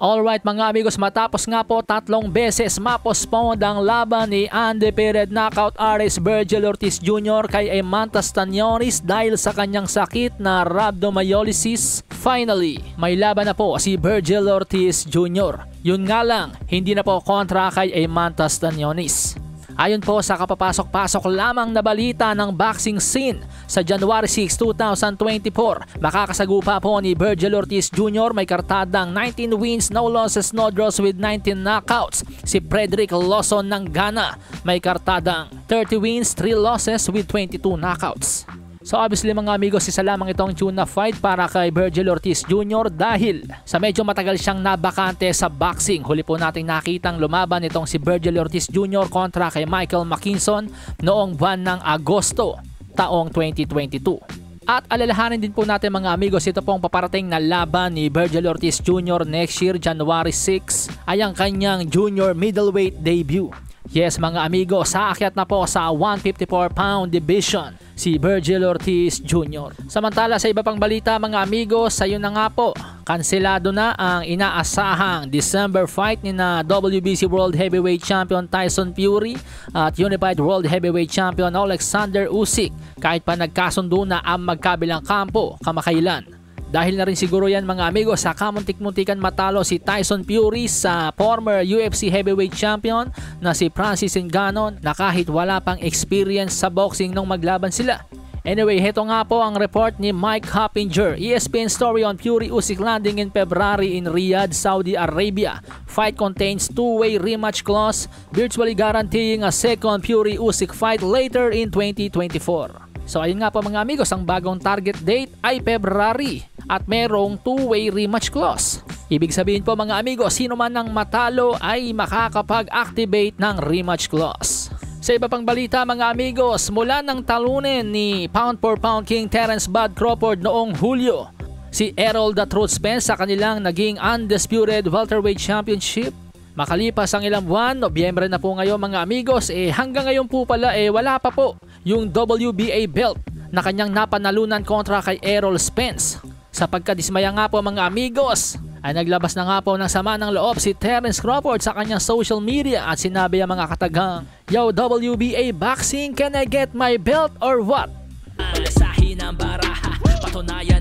Alright mga amigos, matapos nga po 3 beses mapostpone ang laban ni undefeated knockout artist Vergil Ortiz Jr. kay Eimantas Tanyones dahil sa kanyang sakit na rhabdomyolysis. Finally, may laban na po si Vergil Ortiz Jr. Yun nga lang, hindi na po kontra kay Eimantas Tanyones. Ayon po sa kapapasok-pasok lamang na balita ng boxing scene, sa January 6, 2024, makakasagupa po ni Vergil Ortiz Jr. may kartadang 19 wins, no losses, no draws with 19 knockouts. Si Frederick Lawson ng Ghana may kartadang 30 wins, 3 losses with 22 knockouts. So obviously mga amigos, isa lamang itong tune-up fight para kay Vergil Ortiz Jr. dahil sa medyo matagal siyang nabakante sa boxing. Huli po nating nakitang lumaban itong si Vergil Ortiz Jr. kontra kay Michael Mackinson noong buwan ng Agosto taong 2022. At alalahanin din po natin mga amigos, ito pong paparating na laban ni Vergil Ortiz Jr. next year, January 6, ay ang kanyang junior middleweight debut. Yes mga amigos, saakyat na po sa 154-pound division si Vergil Ortiz Jr. Samantala sa iba pang balita mga amigos, ayun na nga po, kanselado na ang inaasahang December fight ni na WBC World Heavyweight Champion Tyson Fury at Unified World Heavyweight Champion Alexander Usyk, kahit pa nagkasundo na ang magkabilang kampo kamakailan. Dahil na rin siguro yan mga amigos sa kamuntik-muntikan matalo si Tyson Fury sa former UFC Heavyweight Champion na si Francis Ngannou na kahit wala pang experience sa boxing nung maglaban sila. Anyway, heto nga po ang report ni Mike Hoppinger, ESPN story on Fury Usyk landing in February in Riyadh, Saudi Arabia. Fight contains two-way rematch clause, virtually guaranteeing a second Fury Usyk fight later in 2024. So ayun nga po mga amigos, ang bagong target date ay February at merong two-way rematch clause. Ibig sabihin po mga amigos, sino man ang matalo ay makakapag-activate ng rematch clause. Sa iba pang balita mga amigos, mula ng talunin ni pound for pound king Terence Bud Crawford noong Hulyo si Errol The Truth Spence sa kanilang naging undisputed welterweight championship, makalipas ang ilang buwan, Nobyembre na po ngayon mga amigos, hanggang ngayon po pala wala pa po yung WBA belt na kanyang napanalunan kontra kay Errol Spence. Sa pagkadismaya nga po mga amigos, ay naglabas na nga po ng sama ng loob si Terence Crawford sa kanyang social media at sinabi ang mga katagang, "Yo WBA Boxing, can I get my belt or what?" Palasahin ang baraha, patunayan